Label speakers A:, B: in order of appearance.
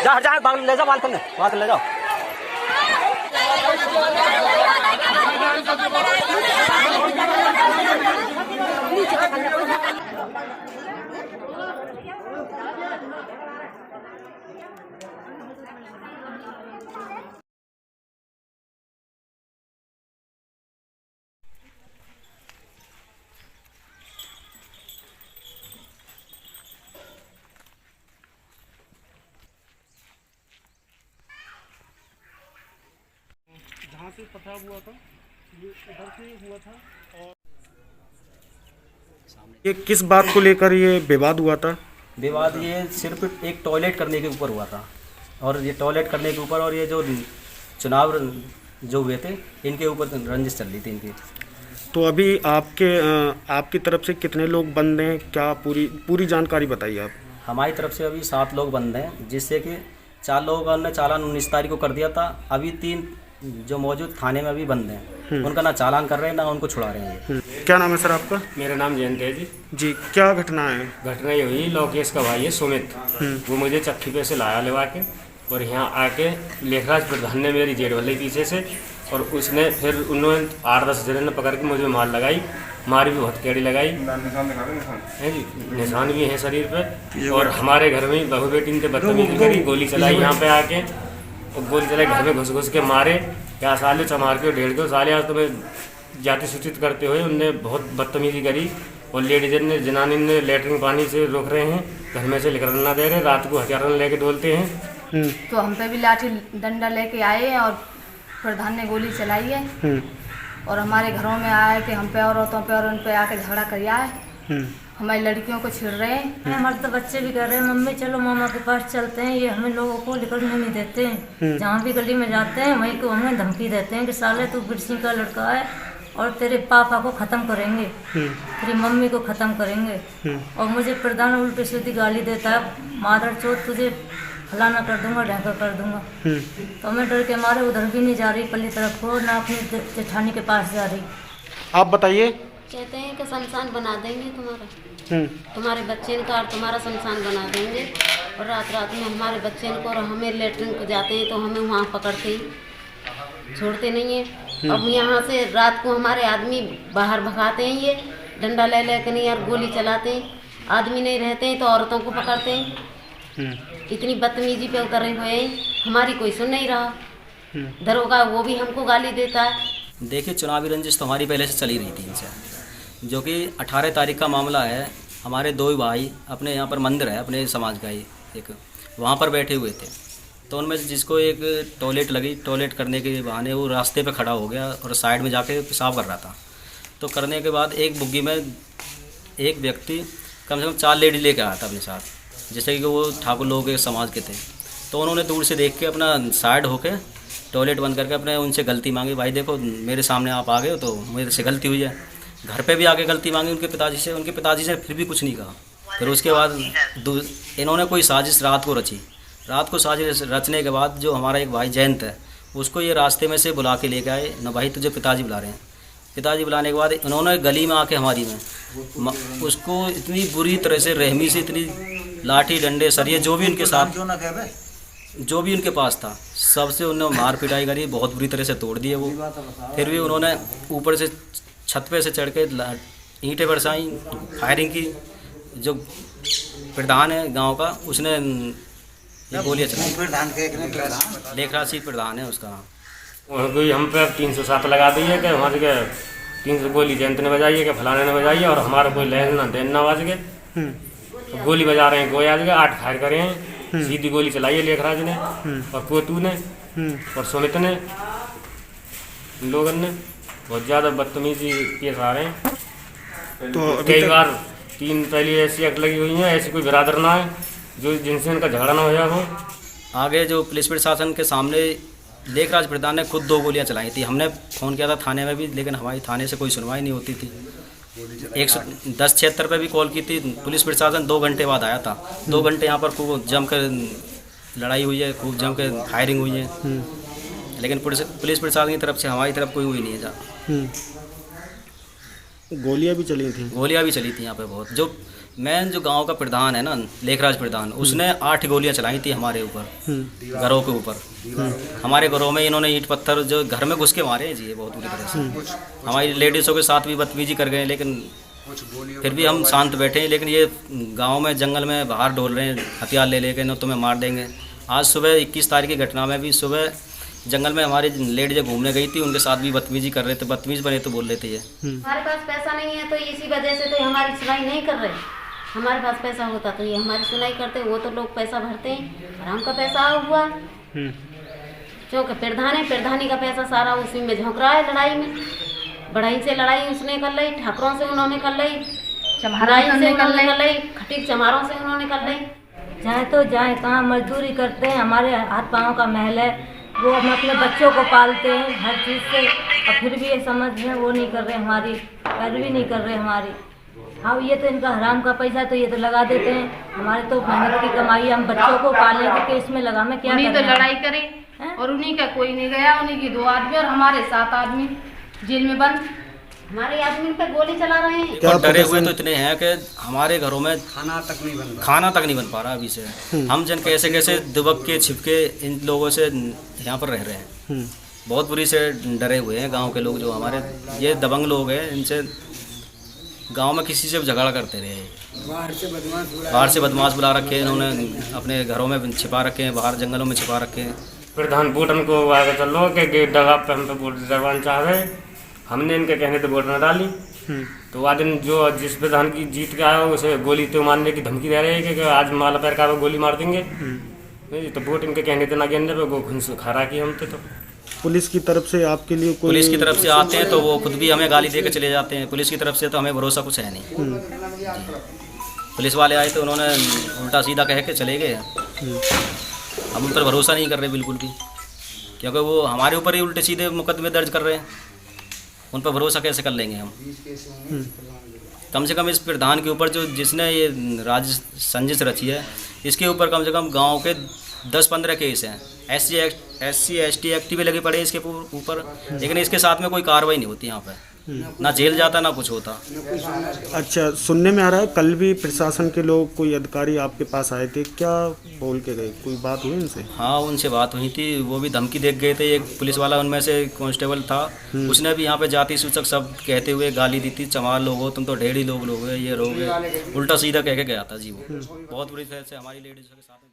A: जा हट जा, बाल ले जाओ, बाल कर ले जाओ।
B: जहाँ से पथराव हुआ था ये इधर से हुआ था। और ये किस बात को लेकर ये विवाद हुआ था?
A: विवाद ये सिर्फ एक टॉयलेट करने के ऊपर हुआ था, और ये टॉयलेट करने के ऊपर और ये जो चुनाव जो हुए थे इनके ऊपर रंजिश चल रही थी इनकी।
B: तो अभी आपकी तरफ से कितने लोग बंद हैं, क्या पूरी जानकारी बताइए आप।
A: हमारी तरफ से अभी 7 लोग बंद हैं, जिससे कि 4 लोगों ने चालान 19 तारीख को कर दिया था। अभी 3 जो मौजूद थाने में अभी बंद हैं, उनका ना चालान कर रहे हैं ना उनको छुड़ा रहे हैं।
B: क्या नाम है सर आपका?
C: मेरा नाम जयंत है जी।
B: जी, क्या घटना है?
C: घटना ये हुई, लोकेश का भाई है सुमित, वो मुझे चक्की पे से लाया लेवा के, और यहाँ आके लेखराज प्रधान ने मेरी जेड वाले पीछे से, और उसने फिर उन्होंने 8-10 जने ने पकड़ के मुझे मार लगाई, मार भी बहुत कैड़ी लगाई है जी, निशान भी है शरीर पे। और हमारे घर में बहू बेटी ने बदतमीजी करी, गोली चलाई यहाँ पे आके, और गोली चलाई घर में घुस के मारे। क्या साले चमार के 1.5 साल आज तुम्हें जाति सूचित करते हुए उनने बहुत बदतमीजी करी। और लेडीज ने जनानी ने लेटरिन पानी से रोक रहे हैं, घर में से निकलना दे रहे, रात को हथियार लेके डोलते हैं।
D: तो हम पे भी लाठी डंडा लेके आए हैं और प्रधान ने गोली चलाई है, और हमारे घरों में आया कि हम पे औरतों पे और उन पे आके झगड़ा किया है। हमारी लड़कियों को छिड़ रहे हैं।
E: हमारे तो बच्चे भी कह रहे हैं मम्मी चलो मामा के पास चलते हैं, ये हमें लोगों को निकलने नहीं देते हैं। जहाँ भी गली में जाते हैं वहीं को हमें धमकी देते हैं कि साले तू बिरसिंह का लड़का है और तेरे पापा को ख़त्म करेंगे, तेरी मम्मी को ख़त्म करेंगे। और मुझे प्रधान उल्टी सीधी गाली देता है, मादर चोट तुझे फलाना कर दूंगा, ढैंका कर दूंगा। तो मैं डर के मारे उधर भी नहीं जा रही पल्ली तरफ को, ना अपनी जेठानी के पास जा रही।
B: आप बताइए।
F: कहते हैं कि शमशान बना देंगे तुम्हारे बच्चे का, और तुम्हारा शमशान बना देंगे। और रात रात में हमारे बच्चे को और हमें लेटरिन को जाते हैं तो हमें वहाँ पकड़ते ही छोड़ते नहीं हैं। अब यहाँ से रात को हमारे आदमी बाहर भगाते हैं, ये डंडा ले लेकर नहीं और गोली चलाते हैं। आदमी नहीं रहते हैं तो औरतों को पकड़ते हैं। इतनी बदतमीजी पे उतरे हुए हैं, हमारी कोई सुन नहीं रहा। दरोगा वो भी हमको गाली देता है।
A: देखिए, चुनावी रंजिश तो हमारी पहले से चली रही थी इनसे, जो कि 18 तारीख का मामला है। हमारे 2 भाई अपने यहाँ पर मंदिर है अपने समाज का ही एक, वहाँ पर बैठे हुए थे। तो उनमें से जिसको एक टॉयलेट लगी, टॉयलेट करने के बहाने वो रास्ते पे खड़ा हो गया और साइड में जाके पेशाब कर रहा था। तो करने के बाद एक बुग्गी में एक व्यक्ति कम से कम 4 लेडीज लेके आया था अपने साथ, जैसे कि वो ठाकुर लोगों के समाज के थे। तो उन्होंने दूर से देख के अपना साइड होके टॉयलेट बंद करके अपने उनसे गलती मांगी, भाई देखो मेरे सामने आप आ गए हो तो मेरे से गलती हुई है। घर पे भी आके गलती मांगी उनके पिताजी से फिर भी कुछ नहीं कहा। फिर उसके बाद इन्होंने कोई साजिश रात को रची। रात को साजिश रचने के बाद जो हमारा एक भाई जयंत है, उसको ये रास्ते में से बुला के लेके आए, ना भाई तुझे पिताजी बुला रहे हैं। पिताजी बुलाने के बाद इन्होंने गली में आके हमारी में उसको इतनी बुरी तरह से रहमी से इतनी लाठी डंडे सरिये जो भी उनके साथ जो भी उनके पास था सबसे उन्होंने मार पिटाई करी, बहुत बुरी तरह से तोड़ दिए वो। फिर भी उन्होंने ऊपर से छत पे से चढ़ के ईंटें बरसाई, फायरिंग की। जो प्रधान है गांव का उसने ये गोलियाँ चलाई, लेखराज सिंह प्रधान है उसका।
C: कोई हम पे 307 लगा दी है कि वहाँ से 300 गोली जयंत ने बजाई है कि फलाने ने बजाई है, और हमारा कोई लेन ना देन ना बाज के तो गोली बजा रहे हैं। गोया 8 फायर करे हैं, सीधी गोली चलाई है लेखराज ने और कोतू ने और सुमित ने। लोगों ने बहुत ज़्यादा बदतमीजी पेश आ रहे हैं। तो कई बार 3 पहले ऐसी एक्ट लगी हुई हैं, ऐसी कोई बिरादर ना है जो जिनसे इनका झगड़ा ना हो हो।
A: आगे जो पुलिस प्रशासन के सामने लेखराज प्रधान ने खुद 2 गोलियां चलाई थी। हमने फ़ोन किया था थाने में भी, लेकिन हमारी थाने से कोई सुनवाई नहीं होती थी। 110-76 पे भी कॉल की थी, पुलिस प्रशासन 2 घंटे बाद आया था। 2 घंटे यहाँ पर खूब जमकर लड़ाई हुई है, खूब जमकर फायरिंग हुई है, लेकिन पुलिस प्रशासन की तरफ से हमारी तरफ कोई हुई नहीं है।
B: गोलियां भी चली थी?
A: गोलियां भी चली थी यहाँ पे बहुत। जो मेन जो गांव का प्रधान है ना, लेखराज प्रधान, उसने 8 गोलियां चलाई थी हमारे ऊपर, घरों के ऊपर। हमारे घरों में इन्होंने ईंट पत्थर जो घर में घुस के मारे हैं जी, ये बहुत बुरी तरह से। हमारी लेडीज़ों के साथ भी बदतमीजी कर गए, लेकिन फिर भी हम शांत बैठे हैं। लेकिन ये गांव में जंगल में बाहर डोल रहे हैं हथियार ले लेके, न तुम्हें मार देंगे। आज सुबह 21 तारीख की घटना में भी सुबह जंगल में हमारी लेडीज घूमने गई थी, उनके साथ भी बदतमीजी कर रहे थे, बदतमीज बने तो बोल रहे थे ये।
F: हमारे पास पैसा नहीं है तो इसी वजह से तो हमारी सुनाई नहीं कर रहे। हमारे पास पैसा होता तो ये हमारी सुनाई करते। वो तो लोग पैसा भरते हैं, हराम का पैसा हुआ। क्योंकि प्रधान है, प्रधानी का पैसा सारा उसी में झोंक रहा है। लड़ाई में बढ़ाई से लड़ाई उसने कर ली, ठाकुरों से उन्होंने कर ली, चम्हाराई से उन्होंने कर ली, खटीक चमारों से उन्होंने कर ली।
E: जाए तो जाए कहाँ, मजदूरी करते हैं। हमारे हाथ पाँव का महल है, वो हम अपने बच्चों को पालते हैं हर चीज़ से, और फिर भी ये समझ में वो नहीं कर रहे हमारी, पैरवी नहीं कर रहे हमारी। हाँ, ये तो इनका हराम का पैसा तो ये तो लगा देते हैं। हमारे तो मेहनत की कमाई, हम बच्चों को पालने के केस में लगा में क्या
D: उन्हीं तो
E: करें?
D: लड़ाई करे और उन्हीं का कोई नहीं गया, उन्हीं की 2 आदमी और हमारे 7 आदमी जेल में बंद।
F: हमारे आदमी पे गोली चला रहे हैं।
A: और डरे हुए तो इतने हैं कि हमारे घरों में खाना तक नहीं बन पा रहा अभी से। हम जन कैसे कैसे दुबक के छिप के इन लोगों से यहाँ पर रह रहे हैं। बहुत बुरी से डरे हुए हैं गांव के लोग। जो हमारे ये दबंग लोग हैं, इनसे गांव में किसी से झगड़ा करते रहे। बाहर से बदमाश बुला रखे हैं इन्होंने, अपने घरों में छिपा रखे हैं, बाहर जंगलों में छिपा रखे हैं।
C: प्रधान वोटन को आगे चलो कि दगा पे हम पे वोट डरवाना चाह रहे। हमने इनके कहने तो वोट न डाली। तो वह दिन जो जिस प्रधान की जीत के आया उसे गोली तो मारने की धमकी दे रहे हैं कि आज माला पैर का गोली मार देंगे। तो वोट इनके कहने तो ना गिनने पे वो घुस खारा की हम तो।
B: पुलिस की तरफ से आपके लिए कोई?
A: पुलिस की तरफ से आते हैं तो वो खुद भी हमें गाली दे के चले जाते हैं। पुलिस की तरफ से तो हमें भरोसा कुछ है नहीं। पुलिस वाले आए तो उन्होंने उल्टा सीधा कह के चले गए। हम उन पर भरोसा नहीं कर रहे बिल्कुल भी, क्योंकि वो हमारे ऊपर ही उल्टे सीधे मुकदमे दर्ज कर रहे हैं। उन पर भरोसा कैसे कर लेंगे हम? कम से कम इस प्रधान के ऊपर जो जिसने ये साजिश रची है, इसके ऊपर कम से कम गांव के 10-15 केस हैं। SC ST एक्ट भी लगे पड़े इसके ऊपर, लेकिन इसके साथ में कोई कार्रवाई नहीं होती यहाँ पे। ना जेल जाता ना कुछ होता।
B: अच्छा, सुनने में आ रहा है कल भी प्रशासन के लोग, कोई अधिकारी आपके पास आए थे, क्या बोल के गए? कोई बात हुई उनसे?
A: हाँ, उनसे बात हुई थी। वो भी धमकी दे गए थे। एक पुलिस वाला उनमें से कांस्टेबल था, उसने भी यहाँ पे जाति सूचक शब्द कहते हुए गाली दी थी। चमार लोग हो तुम, तो ढेड़ी लोग हो, ये लोग, उल्टा सीधा कह के गया था जी। वो बहुत बुरी तरह से हमारी लेडीज़ के साथ